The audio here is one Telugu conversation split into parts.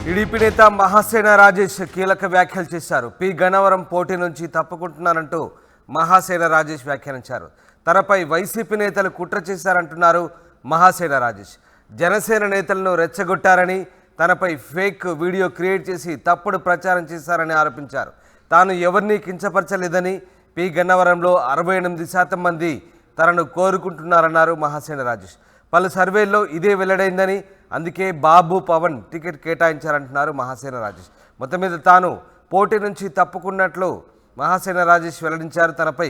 టీడీపీ నేత మహాసేన రాజేష్ కీలక వ్యాఖ్యలు చేశారు. పి గన్నవరం పోటీ నుంచి తప్పుకుంటున్నానంటూ మహాసేన రాజేష్ వ్యాఖ్యానించారు. తనపై వైసీపీ నేతలు కుట్ర చేశారంటున్నారు మహాసేన రాజేష్. జనసేన నేతలను రెచ్చగొట్టారని, తనపై ఫేక్ వీడియో క్రియేట్ చేసి తప్పుడు ప్రచారం చేశారని ఆరోపించారు. తాను ఎవరిని కించపరచలేదని, పి గన్నవరంలో 68% మంది తనను కోరుకుంటున్నారన్నారు మహాసేన రాజేష్. పలు సర్వేల్లో ఇదే వెల్లడైందని, అందుకే బాబు పవన్ టికెట్ కేటాయించారంటున్నారు మహాసేన రాజేష్. మొత్తం మీద తాను పోటీ నుంచి తప్పుకున్నట్లు మహాసేన రాజేష్ వెల్లడించారు. తనపై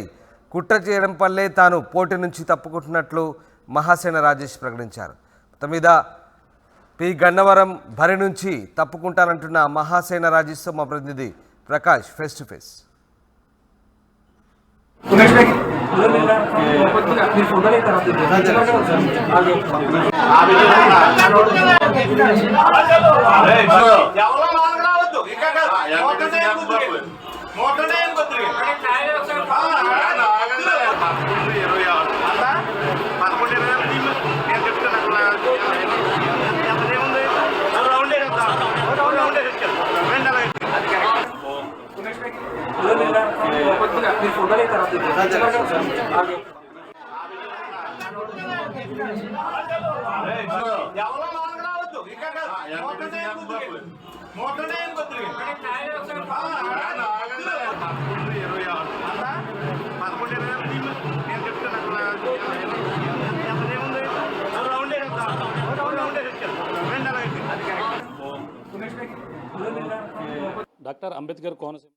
కుట్ర చేయడం వల్లే తాను పోటీ నుంచి తప్పుకుంటున్నట్లు మహాసేన రాజేష్ ప్రకటించారు. మొత్తం మీద పి గన్నవరం బరి నుంచి తప్పుకుంటానంటున్న మహాసేన రాజేష్తో మా ప్రతినిధి Prakash face to face. Doctor Ambedkar Konaseema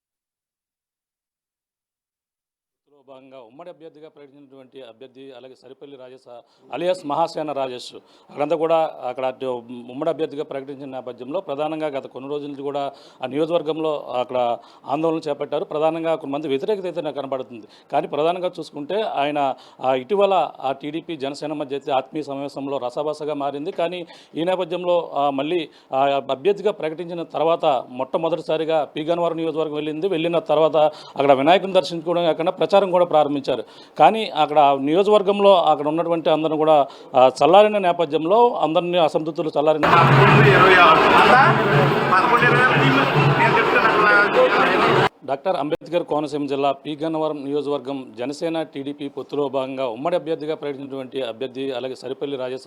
భాగంగా ఉమ్మడి అభ్యర్థిగా ప్రకటించినటువంటి అభ్యర్థి అలాగే సరిపల్లి రాజేష్ అలియాస్ మహాసేన రాజేష్ అక్కడంతా కూడా అక్కడ ఉమ్మడి అభ్యర్థిగా ప్రకటించిన నేపథ్యంలో ప్రధానంగా గత కొన్ని రోజుల నుంచి కూడా ఆ నియోజకవర్గంలో అక్కడ ఆందోళన చేపట్టారు. ప్రధానంగా కొంతమంది వ్యతిరేకత అయితే నాకు కనబడుతుంది. కానీ ప్రధానంగా చూసుకుంటే ఆయన ఇటీవల ఆ టీడీపీ జనసేన మధ్య అయితే ఆత్మీయ సమావేశంలో రసాభాసగా మారింది. కానీ ఈ నేపథ్యంలో మళ్ళీ అభ్యర్థిగా ప్రకటించిన తర్వాత మొట్టమొదటిసారిగా పి గన్నవరం నియోజకవర్గం వెళ్ళిన తర్వాత అక్కడ వినాయకుని దర్శించుకోవడం కాకుండా ప్రచారం కూడా ప్రారంభించారు. కానీ అక్కడ నియోజకవర్గంలో అక్కడ ఉన్నటువంటి అందరిని కూడా చల్లారిన నేపథ్యంలో అందరినీ అసంతృప్తులు చల్లారిన డాక్టర్ అంబేద్కర్ కోనసీమ జిల్లా పి గన్నవరం నియోజకవర్గం జనసేన టీడీపీ పొత్తులో భాగంగా ఉమ్మడి అభ్యర్థిగా ప్రకటించినటువంటి అభ్యర్థి అలాగే సరిపల్లి రాజేష్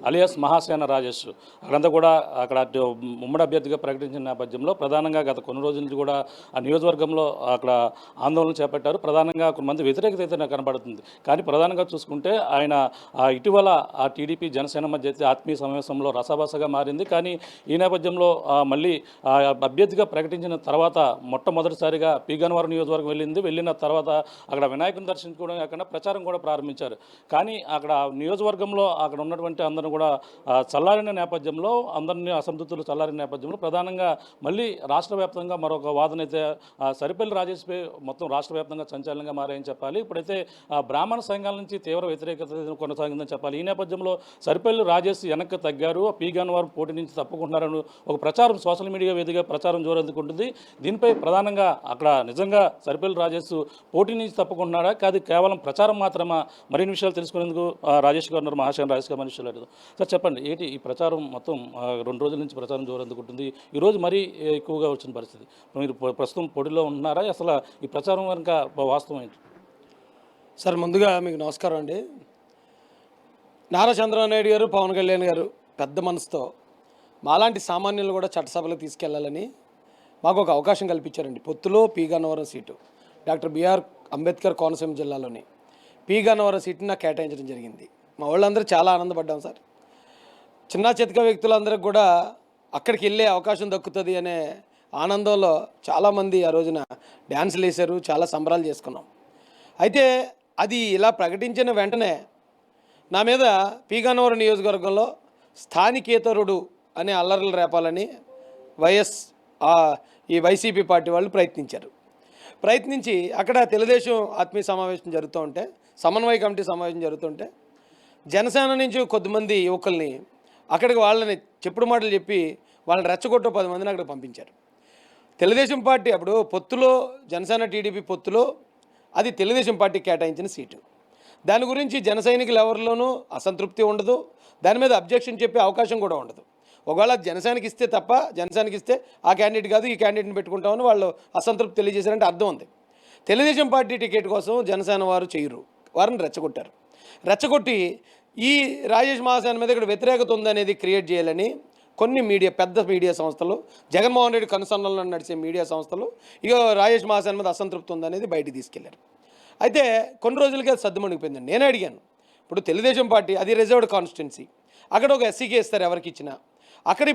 అలియాస్ మహాసేన రాజేష్ అక్కడంతా కూడా అక్కడ ఉమ్మడి అభ్యర్థిగా ప్రకటించిన నేపథ్యంలో ప్రధానంగా గత కొన్ని రోజుల నుంచి కూడా ఆ నియోజకవర్గంలో అక్కడ ఆందోళన చేపట్టారు. ప్రధానంగా కొంతమంది వ్యతిరేకత అయితే నాకు కనబడుతుంది. కానీ ప్రధానంగా చూసుకుంటే ఆయన ఇటీవల ఆ టీడీపీ జనసేన మధ్య అయితే ఆత్మీయ సమావేశంలో రసాభాసగా మారింది. కానీ ఈ నేపథ్యంలో మళ్ళీ అభ్యర్థిగా ప్రకటించిన తర్వాత మొట్టమొదటిసారిగా పి గన్నవరం నియోజకవర్గం వెళ్ళిన తర్వాత అక్కడ వినాయకుని దర్శించుకోవడం కాకుండా ప్రచారం కూడా ప్రారంభించారు. కానీ అక్కడ నియోజకవర్గంలో అక్కడ ఉన్నటువంటి అందరిని కూడా చల్లారిన నేపథ్యంలో అందరినీ అసంతృప్తులు చల్లారిన నేపథ్యంలో ప్రధానంగా మళ్ళీ రాష్ట్ర వ్యాప్తంగా మరొక వాదన అయితే సరిపల్లి రాజేష్పై మొత్తం రాష్ట్ర వ్యాప్తంగా సంచలనంగా మారాయని చెప్పాలి. ఇప్పుడైతే బ్రాహ్మణ సంఘాల నుంచి తీవ్ర వ్యతిరేకత కొనసాగిందని చెప్పాలి. ఈ నేపథ్యంలో సరిపల్లి రాజేష్ వెనక్కి తగ్గారు, పి గన్నవరం పోటీ నుంచి తప్పుకుంటున్నారని ఒక ప్రచారం సోషల్ మీడియా వేదికగా ప్రచారం జోరందుకుంటుంది. దీనిపై ప్రధానంగా అక్కడ నిజంగా సరిపల్లి రాజేష్ పోటీ నుంచి తప్పుకుంటున్నాడా, కాదు కేవలం ప్రచారం మాత్రమా? మరిన్ని విషయాలు తెలుసుకునేందుకు రాజేష్ గారు ఉన్నారు, మహాసేన రాజేష్ గారు మనిషి లేదు. సార్ చెప్పండి, ఏంటి ఈ ప్రచారం మొత్తం 2 రోజుల నుంచి ప్రచారం జోరందుకుంటుంది, ఈరోజు మరీ ఎక్కువగా వచ్చిన పరిస్థితి. మీరు ప్రస్తుతం పోటీలో ఉంటున్నారా? అసలు ఈ ప్రచారం కనుక వాస్తవం ఏంటి? సార్ ముందుగా మీకు నమస్కారం అండి. నారా చంద్రబాబు నాయుడు గారు, పవన్ కళ్యాణ్ గారు పెద్ద మనసుతో మాలాంటి సామాన్యులు కూడా చట్టసభలకు తీసుకెళ్లాలని మాకు ఒక అవకాశం కల్పించారండి. పొత్తులో పి గన్నవరం సీటు డాక్టర్ బిఆర్ అంబేద్కర్ కోనసీమ జిల్లాలోని పి గన్నవరం సీటుని నాకు కేటాయించడం జరిగింది. మా వాళ్ళందరూ చాలా ఆనందపడ్డాం సార్. చిన్న చితక వ్యక్తులందరికీ కూడా అక్కడికి వెళ్ళే అవకాశం దక్కుతుంది అనే ఆనందంలో చాలామంది ఆ రోజున డ్యాన్సులు వేశారు, చాలా సంబరాలు చేసుకున్నాం. అయితే అది ఇలా ప్రకటించిన వెంటనే నా మీద పి గన్నవరం నియోజకవర్గంలో స్థానికేతరుడు అనే అల్లర్లు రేపాలని ఈ వైసీపీ పార్టీ వాళ్ళు ప్రయత్నించి అక్కడ తెలుగుదేశం ఆత్మీయ సమావేశం జరుగుతూ ఉంటే, సమన్వయ కమిటీ సమావేశం జరుగుతుంటే జనసేన నుంచి కొద్దిమంది యువకుల్ని అక్కడికి వాళ్ళని చెప్పుడు మాటలు చెప్పి వాళ్ళని రెచ్చగొట్టు 10 మందిని అక్కడ పంపించారు. తెలుగుదేశం పార్టీ అప్పుడు పొత్తులో జనసేన టీడీపీ పొత్తులో అది తెలుగుదేశం పార్టీ కేటాయించిన సీటు. దాని గురించి జన సైనికులు ఎవరిలోనూ అసంతృప్తి ఉండదు, దాని మీద అబ్జెక్షన్ చెప్పే అవకాశం కూడా ఉండదు. ఒకవేళ జనసేనకి ఇస్తే తప్ప, జనసేనకి ఇస్తే ఆ క్యాండిడేట్ కాదు ఈ క్యాండిడేట్ని పెట్టుకుంటామని వాళ్ళు అసంతృప్తి తెలియజేశారంటే అర్థం ఉంది. తెలుగుదేశం పార్టీ టికెట్ కోసం జనసేన వారు చేయరు, వారిని రెచ్చగొట్టారు. రెచ్చగొట్టి ఈ రాజేష్ మహాసేన మీద ఇక్కడ వ్యతిరేకత ఉందనేది క్రియేట్ చేయాలని కొన్ని పెద్ద మీడియా సంస్థలు, జగన్మోహన్ రెడ్డి కనుసన్నల్లో నడిచే మీడియా సంస్థలు ఇక రాజేష్ మహాసేన మీద అసంతృప్తి ఉందనేది బయటికి తీసుకెళ్లారు. అయితే కొన్ని రోజులకి అది సద్దుమణిగిపోయిందండి. నేనే అడిగాను, ఇప్పుడు తెలుగుదేశం పార్టీ అది రిజర్వ్డ్ కాన్స్టిట్యున్సీ, అక్కడ ఒక ఎస్సీకి ఇస్తారు ఎవరికి ఇచ్చినా, అక్కడ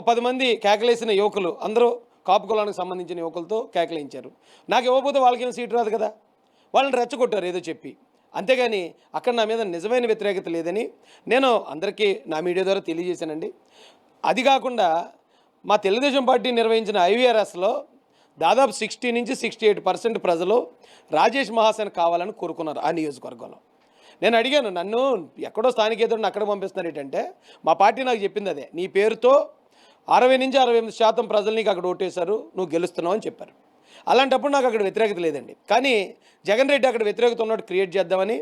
10 మంది కేకలేసిన యువకులు అందరూ కాపు కులానికి సంబంధించిన యువకులతో కేకలేయించారు. నాకు ఇవ్వకపోతే వాళ్ళకేం సీటు రాదు కదా, వాళ్ళని రెచ్చగొట్టారు ఏదో చెప్పి. అంతేగాని అక్కడ నా మీద నిజమైన వ్యతిరేకత లేదని నేను అందరికీ నా మీడియా ద్వారా తెలియజేశానండి. అది కాకుండా మా తెలుగుదేశం పార్టీ నిర్వహించిన ఐవీఆర్ఎస్లో దాదాపు 60 నుంచి 68% ప్రజలు రాజేష్ మహాసేన కావాలని కోరుకున్నారు ఆ నియోజకవర్గంలో. నేను అడిగాను, నన్ను ఎక్కడో స్థానికేతరుని అక్కడ పంపిస్తున్నారు ఏంటంటే, మా పార్టీ నాకు చెప్పింది అదే, నీ పేరుతో 60 నుంచి 68% ప్రజలు నీకు అక్కడ ఓటేశారు, నువ్వు గెలుస్తున్నావు అని చెప్పారు. అలాంటప్పుడు నాకు అక్కడ వ్యతిరేకత లేదండి. కానీ జగన్ రెడ్డి అక్కడ వ్యతిరేకత ఉన్నట్టు క్రియేట్ చేద్దామని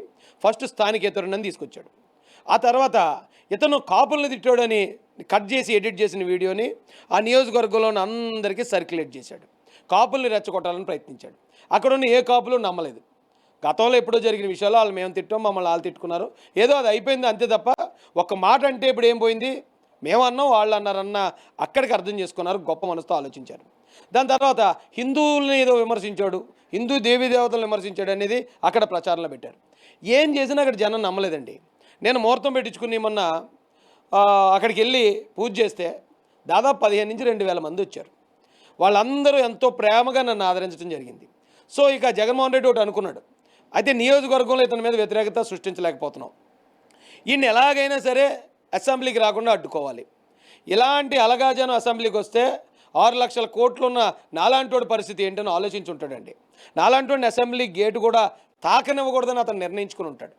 ఫస్ట్ స్థానికేతరుని తీసుకొచ్చాడు. ఆ తర్వాత ఇతను కాపుల్ని తిట్టాడని కట్ చేసి ఎడిట్ చేసిన వీడియోని ఆ నియోజకవర్గంలోని అందరికీ సర్క్యులేట్ చేశాడు. కాపుల్ని రెచ్చగొట్టాలని ప్రయత్నించాడు. అక్కడ ఉన్న ఏ కాపులు నమ్మలేదు. గతంలో ఎప్పుడో జరిగిన విషయాలు వాళ్ళు మేము తిట్టాం, మమ్మల్ని వాళ్ళు తిట్టుకున్నారు, ఏదో అది అయిపోయింది అంతే తప్ప ఒక మాట అంటే ఇప్పుడు ఏం పోయింది, మేము అన్నాం వాళ్ళు అన్నారన్న అక్కడికి అర్థం చేసుకున్నారు, గొప్ప మనసుతో ఆలోచించారు. దాని తర్వాత హిందువుల్ని ఏదో విమర్శించాడు, హిందూ దేవీ దేవతలను విమర్శించాడు అనేది అక్కడ ప్రచారంలో పెట్టారు. ఏం చేసినా అక్కడ జనం నమ్మలేదండి. నేను ముహూర్తం పెట్టించుకుని మొన్న అక్కడికి వెళ్ళి పూజ చేస్తే దాదాపు 15 నుంచి 2,000 మంది వచ్చారు. వాళ్ళందరూ ఎంతో ప్రేమగా నన్ను ఆదరించడం జరిగింది. సో ఇక జగన్మోహన్ రెడ్డి ఒకటి అనుకున్నాడు, అయితే నియోజకవర్గంలో ఇతని మీద వ్యతిరేకత సృష్టించలేకపోతున్నాం, ఈయన ఎలాగైనా సరే అసెంబ్లీకి రాకుండా అడ్డుకోవాలి. ఇలాంటి అలగాజనం అసెంబ్లీకి వస్తే 6 లక్షల కోట్లు ఉన్న నాలాంటోడి పరిస్థితి ఏంటని ఆలోచించి ఉంటాడండి. నాలాంటోడిని అసెంబ్లీ గేటు కూడా తాకనివ్వకూడదని అతను నిర్ణయించుకుని ఉంటాడు.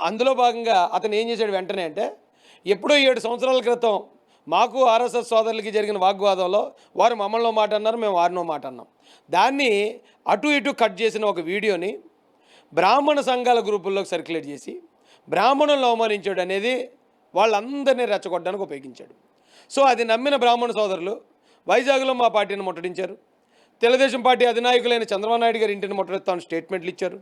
అందులో భాగంగా అతను ఏం చేశాడు వెంటనే అంటే, ఎప్పుడో 7 సంవత్సరాల క్రితం మాకు ఆర్ఎస్ఎస్ సోదరులకి జరిగిన వాగ్వాదంలో వారు మమ్మల్ని మాట అన్నారు, మేము వారినో మాట అన్నాం. దాన్ని అటు ఇటు కట్ చేసిన ఒక వీడియోని బ్రాహ్మణ సంఘాల గ్రూపుల్లోకి సర్క్యులేట్ చేసి బ్రాహ్మణులను అవమానించాడు అనేది వాళ్ళందరినీ రెచ్చగొట్టడానికి ఉపయోగించాడు. సో అది నమ్మిన బ్రాహ్మణ సోదరులు వైజాగ్లో మా పార్టీని ముట్టడించారు. తెలుగుదేశం పార్టీ అధినాయకులైన చంద్రబాబు నాయుడు గారి ఇంటిని ముట్టడిస్తామని స్టేట్మెంట్లు ఇచ్చారు.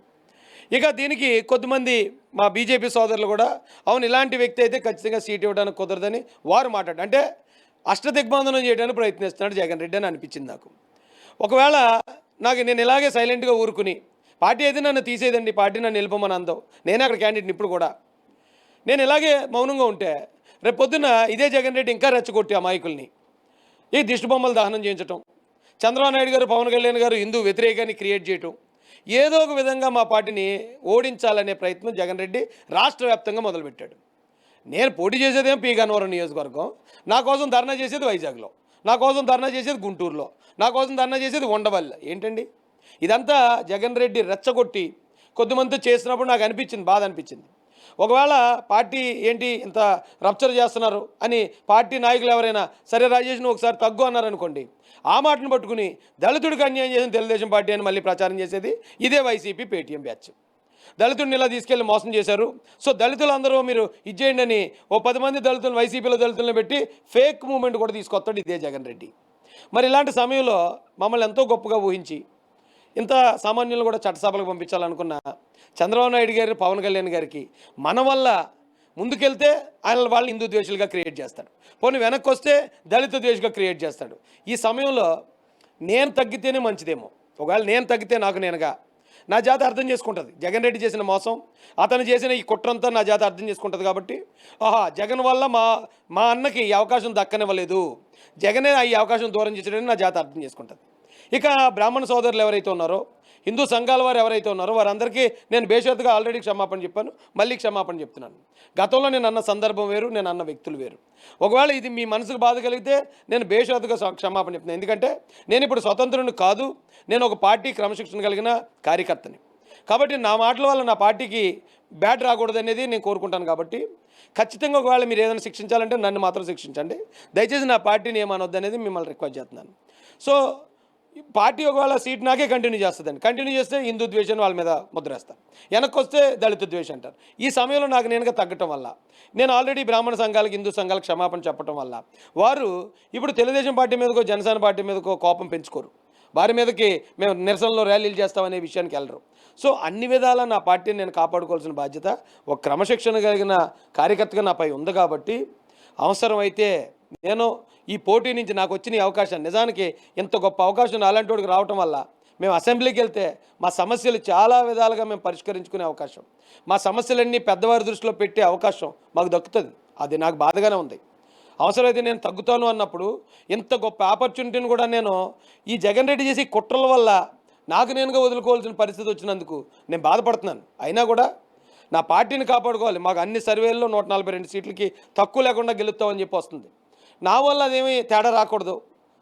ఇక దీనికి కొద్దిమంది మా బీజేపీ సోదరులు కూడా అవును ఇలాంటి వ్యక్తి అయితే ఖచ్చితంగా సీట్ ఇవ్వడానికి కుదరదని వారు మాట్లాడారు. అంటే అష్టదిగ్బంధనం చేయడానికి ప్రయత్నిస్తున్నాడు జగన్ రెడ్డి అని అనిపించింది నాకు. ఒకవేళ నేను ఇలాగే సైలెంట్గా ఊరుకుని పార్టీ అయితే నన్ను తీసేదండి, పార్టీ నన్ను నిలుపమని అందావు, నేనే అక్కడ క్యాండిడేట్ని ఇప్పుడు కూడా, నేను ఇలాగే మౌనంగా ఉంటే రేపు పొద్దున్న ఇదే జగన్ రెడ్డి ఇంకా రెచ్చగొట్టి అమాయకుల్ని ఈ దిష్టి బొమ్మలు దహనం చేయించటం, చంద్రబాబు నాయుడు గారు పవన్ కళ్యాణ్ గారు హిందూ వ్యతిరేకాన్ని క్రియేట్ చేయటం, ఏదో ఒక విధంగా మా పార్టీని ఓడించాలనే ప్రయత్నం జగన్ రెడ్డి రాష్ట్ర వ్యాప్తంగా మొదలుపెట్టాడు. నేను పోటీ చేసేదేం పి గన్నవరం నియోజకవర్గం, నా కోసం ధర్నా చేసేది వైజాగ్లో, నా కోసం ధర్నా చేసేది గుంటూరులో, నా కోసం ధర్నా చేసేది ఉండవల్లి. ఏంటండి ఇదంతా జగన్ రెడ్డి రెచ్చగొట్టి కొద్దిమంది చేసినప్పుడు నాకు అనిపించింది, బాధ అనిపించింది. ఒకవేళ పార్టీ ఏంటి ఇంత రప్చర్ చేస్తున్నారు అని పార్టీ నాయకులు ఎవరైనా సరే రాజేష్ను ఒకసారి తగ్గు అన్నారనుకోండి, ఆ మాటను పట్టుకుని దళితుడికి అన్యాయం చేసిన తెలుగుదేశం పార్టీ అని మళ్ళీ ప్రచారం చేసేది ఇదే వైసీపీ పేటీఎం బ్యాచ్. దళితుడిని ఇలా తీసుకెళ్ళి మోసం చేశారు, సో దళితులందరూ మీరు ఇచ్చేయండి అని 10 మంది దళితులను వైసీపీలో దళితులను పెట్టి ఫేక్ మూమెంట్ కూడా తీసుకొస్తాడు ఇదే జగన్ రెడ్డి. మరి ఇలాంటి సమయంలో మమ్మల్ని ఎంతో గొప్పగా ఊహించి ఇంత సామాన్యులను కూడా చట్టసభలకు పంపించాలనుకున్న చంద్రబాబు నాయుడు గారు పవన్ కళ్యాణ్ గారికి మన వల్ల ముందుకెళ్తే ఆయన వాళ్ళు హిందూ ద్వేషులుగా క్రియేట్ చేస్తాడు, పోనీ వెనక్కి వస్తే దళిత ద్వేషులుగా క్రియేట్ చేస్తాడు. ఈ సమయంలో నేను తగ్గితేనే మంచిదేమో, ఒకవేళ నేను తగ్గితే నాకు నేనుగా నా జాతి అర్థం చేసుకుంటుంది. జగన్ రెడ్డి చేసిన మోసం, అతను చేసిన ఈ కుట్రంతా నా జాతి అర్థం చేసుకుంటుంది. కాబట్టి జగన్ వల్ల మా అన్నకి ఈ అవకాశం దక్కనివ్వలేదు, జగనే ఈ అవకాశం దూరం చేసేటని నా జాతి అర్థం చేసుకుంటుంది. ఇక బ్రాహ్మణ సోదరులు ఎవరైతే ఉన్నారో, హిందూ సంఘాల వారు ఎవరైతే ఉన్నారో వారందరికీ నేను బేషరతుగా ఆల్రెడీ క్షమాపణ చెప్పాను, మళ్ళీ క్షమాపణ చెప్తున్నాను. గతంలో నేను అన్న సందర్భం వేరు, నేను అన్న వ్యక్తులు వేరు. ఒకవేళ ఇది మీ మనసుకు బాధ కలిగితే నేను బేషరతుగా క్షమాపణ చెప్తున్నాను. ఎందుకంటే నేను ఇప్పుడు స్వతంత్రుని కాదు, నేను ఒక పార్టీ క్రమశిక్షణ కలిగిన కార్యకర్తని. కాబట్టి నా మాటల వల్ల నా పార్టీకి బ్యాడ్ రాకూడదు అనేది నేను కోరుకుంటాను. కాబట్టి ఖచ్చితంగా ఒకవేళ మీరు ఏదైనా శిక్షించాలంటే నన్ను మాత్రం శిక్షించండి, దయచేసి నా పార్టీని ఏమనొద్దు అనేది మిమ్మల్ని రిక్వెస్ట్ చేస్తున్నాను. సో పార్టీ ఒకవేళ సీట్ నాకే కంటిన్యూ చేస్తుందండి. కంటిన్యూ చేస్తే హిందూ ద్వేషాన్ని వాళ్ళ మీద ముద్రేస్తారు. వెనక్కి వస్తే దళిత ద్వేషం అంటారు. ఈ సమయంలో నాకు నేనుగా తగ్గటం వల్ల, నేను ఆల్రెడీ బ్రాహ్మణ సంఘాలకు హిందూ సంఘాలకు క్షమాపణ చెప్పడం వల్ల వారు ఇప్పుడు తెలుగుదేశం పార్టీ మీదకో జనసేన పార్టీ మీదకో కోపం పెంచుకోరు. వారి మీదకి మేము నిరసనలో ర్యాలీలు చేస్తామనే విషయానికి వెళ్ళరు. సో అన్ని విధాలా నా పార్టీని నేను కాపాడుకోవాల్సిన బాధ్యత ఒక క్రమశిక్షణ కలిగిన కార్యకర్తగా నాపై ఉంది. కాబట్టి అవసరమైతే నేను ఈ పోటీ నుంచి నాకు వచ్చిన ఈ అవకాశం, నిజానికి ఇంత గొప్ప అవకాశం అలాంటి వాడికి రావటం వల్ల మేము అసెంబ్లీకి వెళ్తే మా సమస్యలు చాలా విధాలుగా మేము పరిష్కరించుకునే అవకాశం, మా సమస్యలన్నీ పెద్దవారి దృష్టిలో పెట్టే అవకాశం మాకు దక్కుతుంది. అది నాకు బాధగానే ఉంది. అవసరమైతే నేను తగ్గుతాను అన్నప్పుడు ఇంత గొప్ప ఆపర్చునిటీని కూడా నేను ఈ జగన్ రెడ్డి చేసి కుట్రల వల్ల నాకు నేనుగా వదులుకోవాల్సిన పరిస్థితి వచ్చినందుకు నేను బాధపడుతున్నాను. అయినా కూడా నా పార్టీని కాపాడుకోవాలి. మాకు అన్ని సర్వేల్లో 142 సీట్లకి తక్కువ లేకుండా గెలుస్తామని చెప్పి వస్తుంది. నా వల్ల అదేమీ తేడా రాకూడదు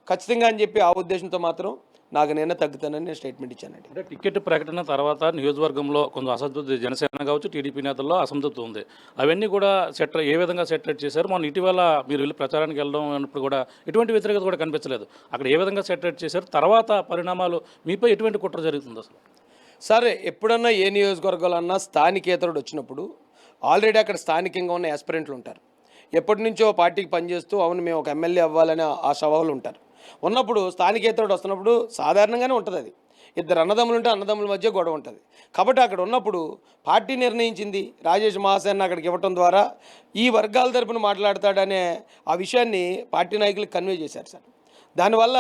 ఖచ్చితంగా అని చెప్పి ఆ ఉద్దేశంతో మాత్రం నాకు నేనే తగ్గుతానని నేను స్టేట్మెంట్ ఇచ్చానండి. అంటే టికెట్ ప్రకటన తర్వాత నియోజకవర్గంలో కొంచెం అసంతృప్తి, జనసేన కావచ్చు టీడీపీ నేతల్లో అసంతృప్తి ఉంది. అవన్నీ కూడా ఏ విధంగా సెటిల్ చేశారు? మొన్న ఇటీవల మీరు వెళ్ళి ప్రచారానికి వెళ్ళడం అన్నప్పుడు కూడా ఎటువంటి వ్యతిరేకత కూడా కనిపించలేదు. అక్కడ ఏ విధంగా సెటిల్ చేశారు? తర్వాత పరిణామాలు మీపై ఎటువంటి కుట్ర జరుగుతుంది అసలు? సరే, ఎప్పుడన్నా ఏ నియోజకవర్గాలు అన్నా స్థానికేతరుడు వచ్చినప్పుడు ఆల్రెడీ అక్కడ స్థానికంగా ఉన్న యాస్పిరెంట్లు ఉంటారు. ఎప్పటి నుంచో పార్టీకి పనిచేస్తూ అవును మేము ఒక ఎమ్మెల్యే అవ్వాలని ఆ సవాళ్ళు ఉంటారు. ఉన్నప్పుడు స్థానికేతరుడు వస్తున్నప్పుడు సాధారణంగానే ఉంటుంది. అది ఇద్దరు అన్నదమ్ములు ఉంటే అన్నదమ్ముల మధ్య గొడవ ఉంటుంది. కాబట్టి అక్కడ ఉన్నప్పుడు పార్టీ నిర్ణయించింది రాజేష్ మహాసేన అక్కడికి ఇవ్వటం ద్వారా ఈ వర్గాల తరపున మాట్లాడతాడనే ఆ విషయాన్ని పార్టీ నాయకులకు కన్వే చేశారు సార్. దానివల్ల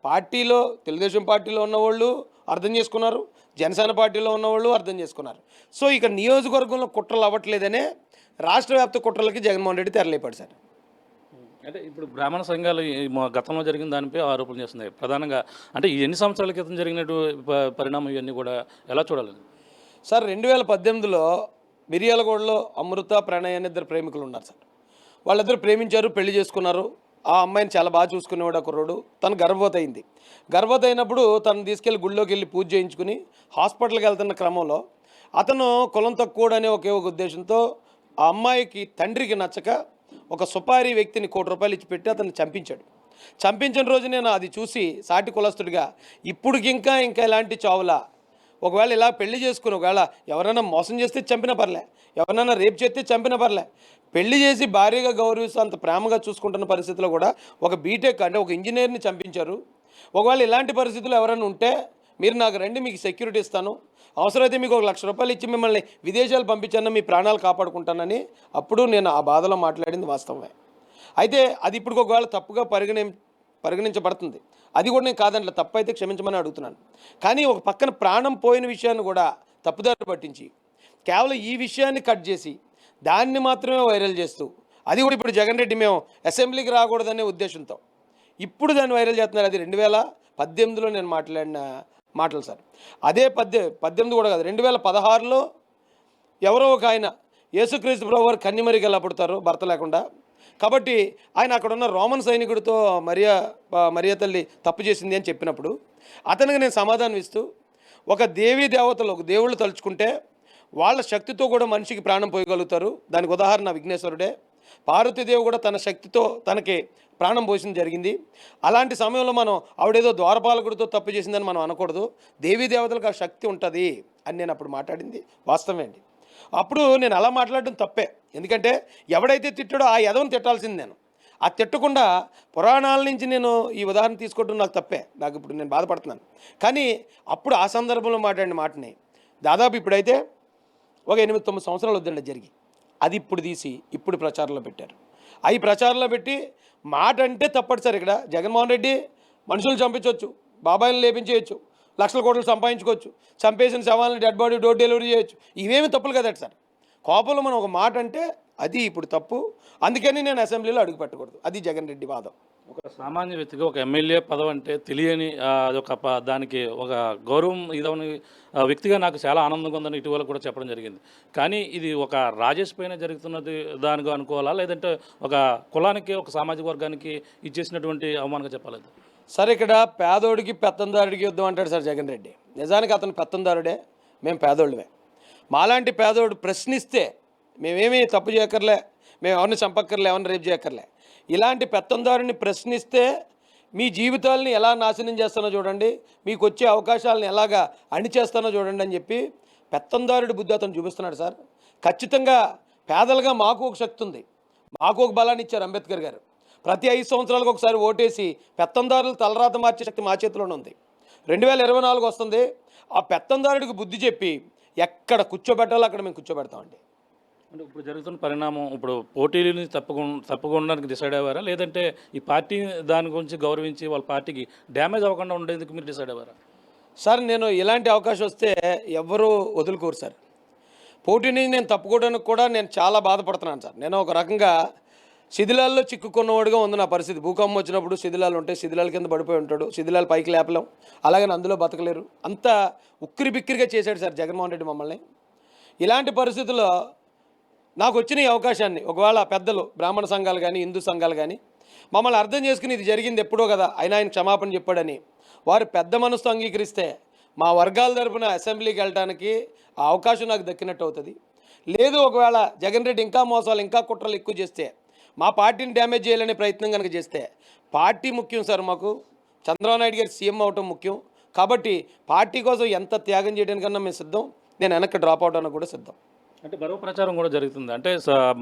పార్టీలో తెలుగుదేశం పార్టీలో ఉన్నవాళ్ళు అర్థం చేసుకున్నారు, జనసేన పార్టీలో ఉన్నవాళ్ళు అర్థం చేసుకున్నారు. సో ఇక్కడ నియోజకవర్గంలో కుట్రలు అవ్వట్లేదనే రాష్ట్ర వ్యాప్త కుట్రలకి జగన్మోహన్ రెడ్డి తెరలేపాడు సార్. అంటే ఇప్పుడు బ్రాహ్మణ సంఘాలు గతంలో జరిగిన దానిపై ఆరోపణలు చేస్తున్నాయి ప్రధానంగా. అంటే ఈ ఎన్ని సంవత్సరాల క్రితం జరిగినట్టు పరిణామం ఇవన్నీ కూడా ఎలా చూడాలి సార్? 2018లో మిర్యాలగూడలో అమృత, ప్రణయ్ అనే ఇద్దరు ప్రేమికులు ఉన్నారు సార్. వాళ్ళిద్దరు ప్రేమించారు, పెళ్లి చేసుకున్నారు. ఆ అమ్మాయిని చాలా బాగా చూసుకునేవాడు ఆ కుర్రోడు. తను గర్భవతి అయింది. గర్భవతి అయినప్పుడు తను తీసుకెళ్లి గుళ్ళోకి వెళ్ళి పూజ చేయించుకుని హాస్పిటల్కి వెళ్తున్న క్రమంలో అతను కులం తక్కువడనే ఒకే ఒక ఉద్దేశంతో ఆ అమ్మాయికి తండ్రికి నచ్చక ఒక సుపారీ వ్యక్తిని ₹1,00,00,000 ఇచ్చి పెట్టి అతన్ని చంపించాడు. చంపించిన రోజు నేను అది చూసి సాటి కులస్తుడిగా ఇప్పుడుకి ఇంకా ఇలాంటి చావులా, ఒకవేళ ఇలా పెళ్లి చేసుకుని ఒకవేళ ఎవరైనా మోసం చేస్తే చంపిన పర్లే, ఎవరైనా రేప్ చేస్తే చంపిన పర్లే, పెళ్లి చేసి భార్యగా గౌరవిస్తూ అంత ప్రేమగా చూసుకుంటున్న పరిస్థితిలో కూడా ఒక బీటెక్ అంటే ఒక ఇంజనీర్ని చంపించారు. ఒకవేళ ఇలాంటి పరిస్థితులు ఎవరైనా ఉంటే మీరు నాకు రండి, మీకు సెక్యూరిటీ ఇస్తాను, అవసరమైతే మీకు ₹1,00,000 ఇచ్చి మిమ్మల్ని విదేశాలు పంపించాను, మీ ప్రాణాలు కాపాడుకుంటానని అప్పుడు నేను ఆ బాధలో మాట్లాడింది వాస్తవమే. అయితే అది ఇప్పుడు ఒకవేళ తప్పుగా పరిగణించబడుతుంది. అది కూడా నేను కాదంటే తప్పు అయితే క్షమించమని అడుగుతున్నాను. కానీ ఒక పక్కన ప్రాణం పోయిన విషయాన్ని కూడా తప్పుదారి పట్టించి కేవలం ఈ విషయాన్ని కట్ చేసి దాన్ని మాత్రమే వైరల్ చేస్తూ, అది కూడా ఇప్పుడు జగన్ రెడ్డి మేము అసెంబ్లీకి రాకూడదనే ఉద్దేశంతో ఇప్పుడు దాన్ని వైరల్ చేస్తున్నారు. అది 2018లో నేను మాట్లాడిన మాటలు సార్. అదే 18 కూడా కాదు, 2016లో ఎవరో ఒక ఆయన యేసుక్రీస్తు ప్రభు వారు కన్యమరికి ఎలా పుడతారు భర్త లేకుండా. కాబట్టి ఆయన అక్కడ ఉన్న రోమన్ సైనికుడితో మరియా తల్లి తప్పు చేసింది అని చెప్పినప్పుడు అతనికి నేను సమాధానం ఇస్తూ, ఒక దేవీ దేవతలు ఒక దేవుళ్ళు తలుచుకుంటే వాళ్ళ శక్తితో కూడా మనిషికి ప్రాణం పోయగలుగుతారు. దానికి ఉదాహరణ విఘ్నేశ్వరుడే. పార్వతీదేవి కూడా తన శక్తితో తనకి ప్రాణం పోసిన జరిగింది. అలాంటి సమయంలో మనం ఆవిడేదో ద్వారపాలకుడితో తప్పు చేసిందని మనం అనకూడదు. దేవీ దేవతలకు ఆ శక్తి ఉంటుంది అని నేను అప్పుడు మాట్లాడింది వాస్తవమే అండి. అప్పుడు నేను అలా మాట్లాడడం తప్పే. ఎందుకంటే ఎవడైతే తిట్టాడో ఆ యదవని తిట్టాల్సింది నేను. ఆ తిట్టకుండా పురాణాల నుంచి నేను ఈ ఉదాహరణ తీసుకోవడం నాకు తప్పే. నాకు ఇప్పుడు నేను బాధపడుతున్నాను. కానీ అప్పుడు ఆ సందర్భంలో మాట్లాడిన మాటని దాదాపు ఇప్పుడైతే ఒక 8-9 సంవత్సరాలు వద్దండి జరిగి అది ఇప్పుడు తీసి ఇప్పుడు ప్రచారంలో పెట్టారు. అవి ప్రచారంలో పెట్టి మాట అంటే తప్పదు సార్. ఇక్కడ జగన్మోహన్ రెడ్డి మనుషులు చంపించవచ్చు, బాబాయిని లేపించేయచ్చు, లక్షల కోట్లు సంపాదించుకోవచ్చు, చంపేసిన శవాలను డెడ్ బాడీ డోర్ డెలివరీ చేయొచ్చు. ఇవేమి తప్పులు కదట సార్. కోపంలో మనం ఒక మాట అంటే అది ఇప్పుడు తప్పు. అందుకని నేను అసెంబ్లీలో అడుగు పెట్టకూడదు. అది జగన్ రెడ్డి వాదం. ఒక సామాన్య వ్యక్తిగా ఒక ఎమ్మెల్యే పదవి అంటే తెలియని అదొక దానికి ఒక గౌరవం ఇదవని వ్యక్తిగా నాకు చాలా ఆనందంగా ఉందని ఇటీవల కూడా చెప్పడం జరిగింది. కానీ ఇది ఒక రాజేష్ పైన జరుగుతున్నది దానిగా అనుకోవాలా, లేదంటే ఒక కులానికి ఒక సామాజిక వర్గానికి ఇచ్చేసినటువంటి అవమానంగా చెప్పలేదు? సార్ ఇక్కడ పేదోడికి పెత్తందారుడికి యుద్ధం అంటాడు సార్ జగన్ రెడ్డి. నిజానికి అతను పెత్తందారుడే, మేము పేదోళ్ళమే. మాలాంటి పేదోడు ప్రశ్నిస్తే మేమేమీ తప్పు చేయక్కర్లే, మేము ఎవరిని చంపక్కర్లే, ఎవరిని రేపు చేయక్కర్లే. ఇలాంటి పెత్తందారుని ప్రశ్నిస్తే మీ జీవితాలని ఎలా నాశనం చేస్తానో చూడండి, మీకు వచ్చే అవకాశాలను ఎలాగా అణిచేస్తానో చూడండి అని చెప్పి పెత్తందారుడి బుద్ధి అతను చూపిస్తున్నాడు సార్. ఖచ్చితంగా పేదలుగా మాకు ఒక శక్తి ఉంది, మాకు ఒక బలాన్ని ఇచ్చారు అంబేద్కర్ గారు. ప్రతి 5 సంవత్సరాలకు ఒకసారి ఓటేసి పెత్తందారులు తలరాత మార్చే శక్తి మా చేతిలోనే ఉంది. 2024 వస్తుంది. ఆ పెత్తందారుడికి బుద్ధి చెప్పి ఎక్కడ కూర్చోబెట్టాలో అక్కడ మేము కూర్చోబెడతామండి. అంటే ఇప్పుడు జరుగుతున్న పరిణామం, ఇప్పుడు పోటీలని తప్పకుండా డిసైడ్ అయ్యారా, లేదంటే ఈ పార్టీ దాని గురించి గౌరవించి వాళ్ళ పార్టీకి డ్యామేజ్ అవ్వకుండా ఉండేందుకు మీరు డిసైడ్ అయ్యారా? సార్, నేను ఇలాంటి అవకాశం వస్తే ఎవ్వరూ వదులుకోరు సార్. పోటీని నేను తప్పుకోవడానికి కూడా నేను చాలా బాధపడుతున్నాను సార్. నేను ఒక రకంగా శిథిలాల్లో చిక్కుకున్నవాడుగా ఉంది నా పరిస్థితి. భూకంపం వచ్చినప్పుడు శిథిలాలు ఉంటాయి, శిథిలాల కింద పడిపోయి ఉంటాడు, శిథిలాలు పైకి లేపలేం, అలాగని అందులో బతకలేరు. అంతా ఉక్కిరి బిక్కిరిగా చేశాడు సార్ జగన్మోహన్ రెడ్డి మమ్మల్ని. ఇలాంటి పరిస్థితుల్లో నాకు వచ్చిన ఈ అవకాశాన్ని ఒకవేళ పెద్దలు బ్రాహ్మణ సంఘాలు కానీ హిందూ సంఘాలు కానీ మమ్మల్ని అర్థం చేసుకుని ఇది జరిగింది ఎప్పుడో కదా, అయినా ఆయన క్షమాపణ చెప్పాడని వారు పెద్ద మనసుతో అంగీకరిస్తే మా వర్గాల తరపున అసెంబ్లీకి వెళ్ళడానికి ఆ అవకాశం నాకు దక్కినట్టు అవుతుంది. లేదు, ఒకవేళ జగన్ రెడ్డి ఇంకా మోసాలు ఇంకా కుట్రలు ఎక్కువ చేస్తే, మా పార్టీని డ్యామేజ్ చేయాలనే ప్రయత్నం కనుక చేస్తే, పార్టీ ముఖ్యం సార్ మాకు. చంద్రబాబు నాయుడు గారు సీఎం అవటం ముఖ్యం. కాబట్టి పార్టీ కోసం ఎంత త్యాగం చేయడానికన్నా మేము సిద్ధం. నేను వెనక్కి డ్రాప్ అవడానికి కూడా సిద్ధం. అంటే మరో ప్రచారం కూడా జరుగుతుంది, అంటే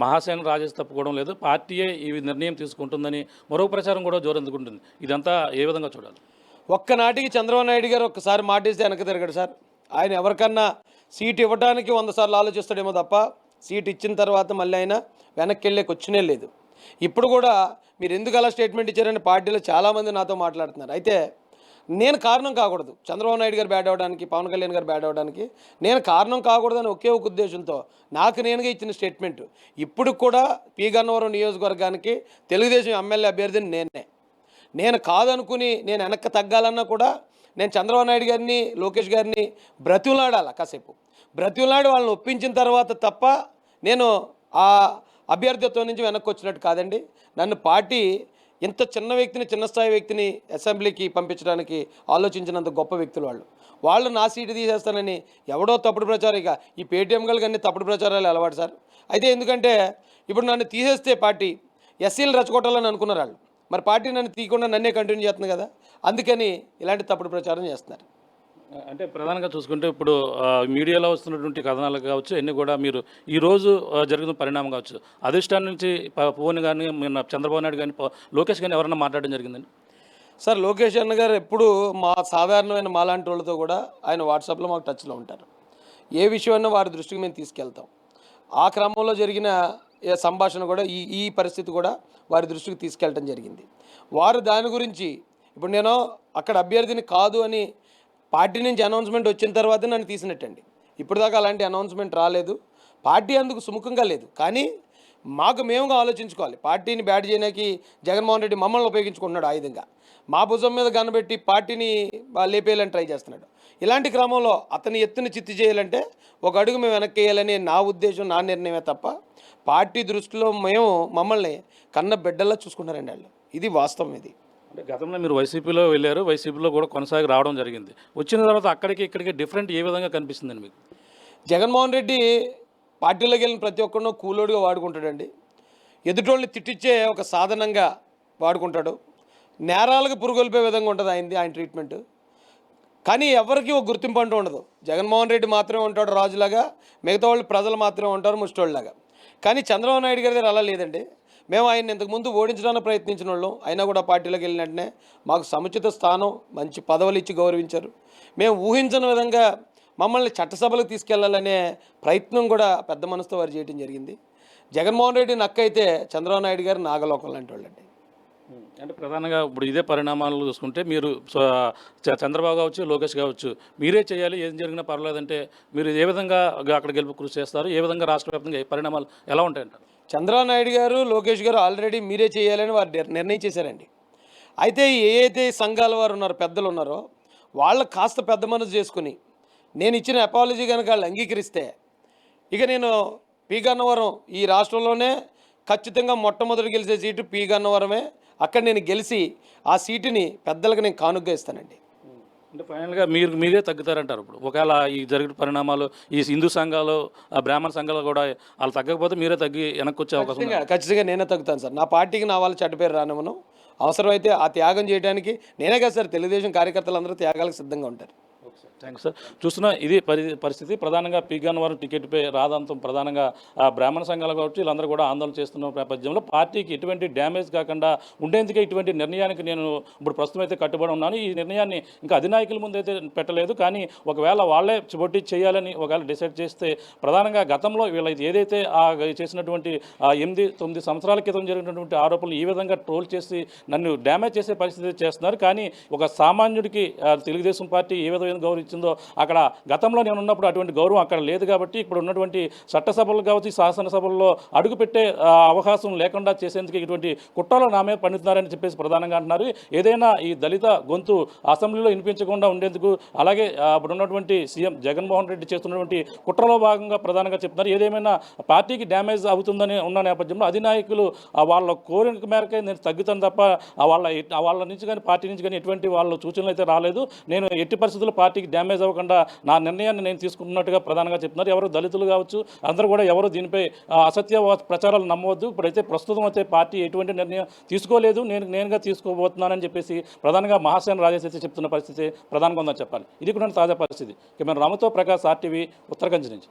మహాసేన రాజేష్ తప్పుకోవడం లేదు, పార్టీయే ఈ నిర్ణయం తీసుకుంటుందని మరో ప్రచారం కూడా జోరందుకుంటుంది. ఇదంతా ఏ విధంగా చూడాలి? ఒక్కనాటికి చంద్రబాబు నాయుడు గారు ఒక్కసారి మాటేస్తే వెనక్కి తిరగడు సార్. ఆయన ఎవరికన్నా సీట్ ఇవ్వడానికి 100 సార్లు ఆలోచిస్తాడేమో తప్ప సీట్ ఇచ్చిన తర్వాత మళ్ళీ ఆయన వెనక్కి వెళ్ళే వచ్చినే లేదు. ఇప్పుడు కూడా మీరు ఎందుకు అలా స్టేట్మెంట్ ఇచ్చారని పార్టీలో చాలామంది నాతో మాట్లాడుతున్నారు. అయితే నేను కారణం కాకూడదు చంద్రబాబు నాయుడు గారు బ్యాడ్ అవ్వడానికి, పవన్ కళ్యాణ్ గారు బ్యాడ్ అవ్వడానికి. నేను కారణం కాకూడదని ఒకే ఒక ఉద్దేశంతో నాకు నేనుగా ఇచ్చిన స్టేట్మెంట్. ఇప్పుడు కూడా పి గన్నవరం నియోజకవర్గానికి తెలుగుదేశం ఎమ్మెల్యే అభ్యర్థిని నేను కాదనుకుని నేను వెనక్కి తగ్గాలన్నా కూడా నేను చంద్రబాబు నాయుడు గారిని, లోకేష్ గారిని బ్రతిమలాడాలి. కాసేపు బ్రతిమలాడి వాళ్ళని ఒప్పించిన తర్వాత తప్ప నేను ఆ అభ్యర్థిత్వం నుంచి వెనక్కి వచ్చినట్టు కాదండి. నన్ను పార్టీ ఇంత చిన్న వ్యక్తిని, చిన్న స్థాయి వ్యక్తిని అసెంబ్లీకి పంపించడానికి ఆలోచించినంత గొప్ప వ్యక్తులు వాళ్ళు నా సీటు తీసేస్తానని ఎవడో తప్పుడు ప్రచారం, ఇక ఈ పేటీఎంలకు అన్ని తప్పుడు ప్రచారాలు అలవాటు సార్. అయితే ఎందుకంటే ఇప్పుడు నన్ను తీసేస్తే పార్టీ ఎస్సీలు రెచ్చగొట్టాలని అనుకున్నారు వాళ్ళు. మరి పార్టీ నన్ను తీయకుండా నన్నే కంటిన్యూ చేస్తుంది కదా, అందుకని ఇలాంటి తప్పుడు ప్రచారం చేస్తున్నారు. అంటే ప్రధానంగా చూసుకుంటే ఇప్పుడు మీడియాలో వస్తున్నటువంటి కథనాలు కావచ్చు, అన్నీ కూడా మీరు ఈరోజు జరుగుతున్న పరిణామం కావచ్చు, అధిష్టానం నుంచి పవన్ కానీ చంద్రబాబు నాయుడు కానీ లోకేష్ కానీ ఎవరైనా మాట్లాడడం జరిగిందండి? సార్, లోకేష్ అన్న గారు ఎప్పుడు మా సాధారణమైన మాలాంటి వాళ్ళతో కూడా ఆయన వాట్సాప్లో మాకు టచ్లో ఉంటారు. ఏ విషయమైనా వారి దృష్టికి మేము తీసుకెళ్తాం. ఆ క్రమంలో జరిగిన సంభాషణ కూడా ఈ పరిస్థితి కూడా వారి దృష్టికి తీసుకెళ్ళటం జరిగింది. వారు దాని గురించి ఇప్పుడు నేను అక్కడ అభ్యర్థిని కాదు అని పార్టీ నుంచి అనౌన్స్మెంట్ వచ్చిన తర్వాత నన్ను తీసినట్టండి. ఇప్పుడు దాకా అలాంటి అనౌన్స్మెంట్ రాలేదు. పార్టీ అందుకు సుముఖంగా లేదు. కానీ మాకు మేముగా ఆలోచించుకోవాలి. పార్టీని బ్యాట్ చేయడానికి జగన్మోహన్ రెడ్డి మమ్మల్ని ఉపయోగించుకుంటున్నాడు ఆయుధంగా. మా భుజం మీద కనబెట్టి పార్టీని లేపేయాలని ట్రై చేస్తున్నాడు. ఇలాంటి క్రమంలో అతని ఎత్తుని చిత్తు చేయాలంటే ఒక అడుగు మేము వెనక్కి వేయాలని నా ఉద్దేశం, నా నిర్ణయమే తప్ప పార్టీ దృష్టిలో మమ్మల్ని కన్న బిడ్డల్లా చూసుకుంటారండి వాళ్ళు. ఇది వాస్తవం. ఇది అంటే గతంలో మీరు వైసీపీలో వెళ్ళారు, వైసీపీలో కూడా కొనసాగి రావడం జరిగింది. వచ్చిన తర్వాత అక్కడికి ఇక్కడికి డిఫరెంట్ ఏ విధంగా కనిపిస్తుందండి మీకు? జగన్మోహన్ రెడ్డి పార్టీలోకి వెళ్ళిన ప్రతి ఒక్కరినో కూలోడుగా వాడుకుంటాడండి. ఎదుటోళ్ళని తిట్టించే ఒక సాధనంగా వాడుకుంటాడు. నేరాలకు పురుగొల్పే విధంగా ఉంటుంది ఆయన ట్రీట్మెంట్. కానీ ఎవరికి ఒక గుర్తింపు అంటూ ఉండదు. జగన్మోహన్ రెడ్డి మాత్రమే ఉంటాడు రాజులాగా, మిగతా వాళ్ళు ప్రజలు మాత్రమే ఉంటారు ముష్టోళ్ళలాగా. కానీ చంద్రబాబు నాయుడు గారి దగ్గర అలా లేదండి. మేము ఆయన ఇంతకుముందు ఓడించడానికి ప్రయత్నించిన వాళ్ళం, అయినా కూడా పార్టీలోకి వెళ్ళిన వెంటనే మాకు సముచిత స్థానం, మంచి పదవులు ఇచ్చి గౌరవించారు. మేము ఊహించిన విధంగా మమ్మల్ని చట్టసభలకు తీసుకెళ్లాలనే ప్రయత్నం కూడా పెద్ద మనసుతో వారు చేయడం జరిగింది. జగన్మోహన్ రెడ్డి నక్కైతే చంద్రబాబు నాయుడు గారు నాగలోకం లాంటి వాళ్ళండి. అంటే ప్రధానంగా ఇప్పుడు ఇదే పరిణామాలు చూసుకుంటే మీరు చంద్రబాబు కావచ్చు, లోకేష్ కావచ్చు, మీరే చేయాలి, ఏం జరిగినా పర్లేదంటే మీరు ఏ విధంగా అక్కడ గెలుపు కృషి చేస్తారు? ఏ విధంగా రాష్ట్ర వ్యాప్తంగా పరిణామాలు ఎలా ఉంటాయంటారు? చంద్రబాబు నాయుడు గారు, లోకేష్ గారు ఆల్రెడీ మీరే చేయాలని వారు నిర్ణయం చేశారండి. అయితే ఏ సంఘాల వారు ఉన్నారో, పెద్దలు ఉన్నారో, వాళ్ళకు కాస్త పెద్ద మనసు చేసుకుని నేను ఇచ్చిన అపాలజీ కనుక వాళ్ళు అంగీకరిస్తే ఇక నేను పి గన్నవరం ఈ రాష్ట్రంలోనే ఖచ్చితంగా మొట్టమొదటి గెలిచే సీటు పి గన్నవరమే. అక్కడ నేను గెలిచి ఆ సీటుని పెద్దలకు నేను కానుగ్గా ఇస్తానండి. అంటే ఫైనల్గా మీరే తగ్గుతారంటారు ఇప్పుడు ఒకవేళ ఈ జరిగిన పరిణామాలు ఈ హిందూ సంఘాలు ఆ బ్రాహ్మణ సంఘాలు కూడా వాళ్ళు తగ్గకపోతే మీరే తగ్గి వెనక్కి వచ్చే అవకాశం ఉంది. ఖచ్చితంగా నేనే తగ్గుతాను సార్. నా పార్టీకి నా వాళ్ళ చెడ్డ పేరు రానివ్వను. అవసరమైతే ఆ త్యాగం చేయడానికి నేనే కదా సార్, తెలుగుదేశం కార్యకర్తలు అందరూ త్యాగాలకు సిద్ధంగా ఉంటారు. Thanks sir. చూస్తున్నా ఇది పరిస్థితి. ప్రధానంగా పి గన్నవరం టికెట్పై రాదంతం ప్రధానంగా బ్రాహ్మణ సంఘాలు కావచ్చు వీళ్ళందరూ కూడా ఆందోళన చేస్తున్న నేపథ్యంలో పార్టీకి ఎటువంటి డ్యామేజ్ కాకుండా ఉండేందుకే ఇటువంటి నిర్ణయానికి నేను ఇప్పుడు ప్రస్తుతం అయితే కట్టుబడి ఉన్నాను. ఈ నిర్ణయాన్ని ఇంకా అధినాయకుల ముందు అయితే పెట్టలేదు, కానీ ఒకవేళ వాళ్ళే పోటీ చేయాలని ఒకవేళ డిసైడ్ చేస్తే ప్రధానంగా గతంలో వీళ్ళైతే ఏదైతే చేసినటువంటి 8-9 సంవత్సరాల క్రితం జరిగినటువంటి ఆరోపణలు ఈ విధంగా ట్రోల్ చేసి నన్ను డ్యామేజ్ చేసే పరిస్థితి చేస్తున్నారు. కానీ ఒక సామాన్యుడికి తెలుగుదేశం పార్టీ ఏ విధంగా గౌరవించిందో అక్కడ గతంలో నేను ఉన్నప్పుడు అటువంటి గౌరవం అక్కడ లేదు. కాబట్టి ఇప్పుడు ఉన్నటువంటి చట్టసభలు కావచ్చు శాసనసభల్లో అడుగుపెట్టే అవకాశం లేకుండా చేసేందుకు ఇటువంటి కుట్రలు నా మీద పండుతున్నారని చెప్పేసి ప్రధానంగా అంటున్నారు. ఏదైనా ఈ దళిత గొంతు అసెంబ్లీలో వినిపించకుండా ఉండేందుకు అలాగే ఇప్పుడు ఉన్నటువంటి సీఎం జగన్మోహన్ రెడ్డి చేస్తున్నటువంటి కుట్రలో భాగంగా ప్రధానంగా చెప్తున్నారు. ఏదేమైనా పార్టీకి డ్యామేజ్ అవుతుందని ఉన్న నేపథ్యంలో అధినాయకులు వాళ్ళ కోరిక మేరకే నేను తగ్గుతాను తప్ప వాళ్ళ నుంచి కానీ పార్టీ నుంచి కానీ ఎటువంటి వాళ్ళ సూచనలు అయితే రాలేదు. నేను ఎట్టి పరిస్థితుల్లో పార్టీకి డ్యామేజ్ అవ్వకుండా నా నిర్ణయాన్ని నేను తీసుకుంటున్నట్టుగా ప్రధానంగా చెప్తున్నారు. ఎవరు దళితులు కావచ్చు అందరూ కూడా ఎవరు దీనిపై అసత్య ప్రచారాలు నమ్మవద్దు. ఇప్పుడైతే ప్రస్తుతం అయితే పార్టీ ఎటువంటి నిర్ణయం తీసుకోలేదు, నేనుగా తీసుకోబోతున్నానని చెప్పేసి ప్రధానంగా మహాసేన రాజేష్ అయితే చెప్తున్న పరిస్థితి ప్రధానంగా ఉందని చెప్పాలి. ఇది కూడా తాజా పరిస్థితి. కెమెరా రామతో ప్రకాష్ RTV ఉత్తరకంచి నుంచి.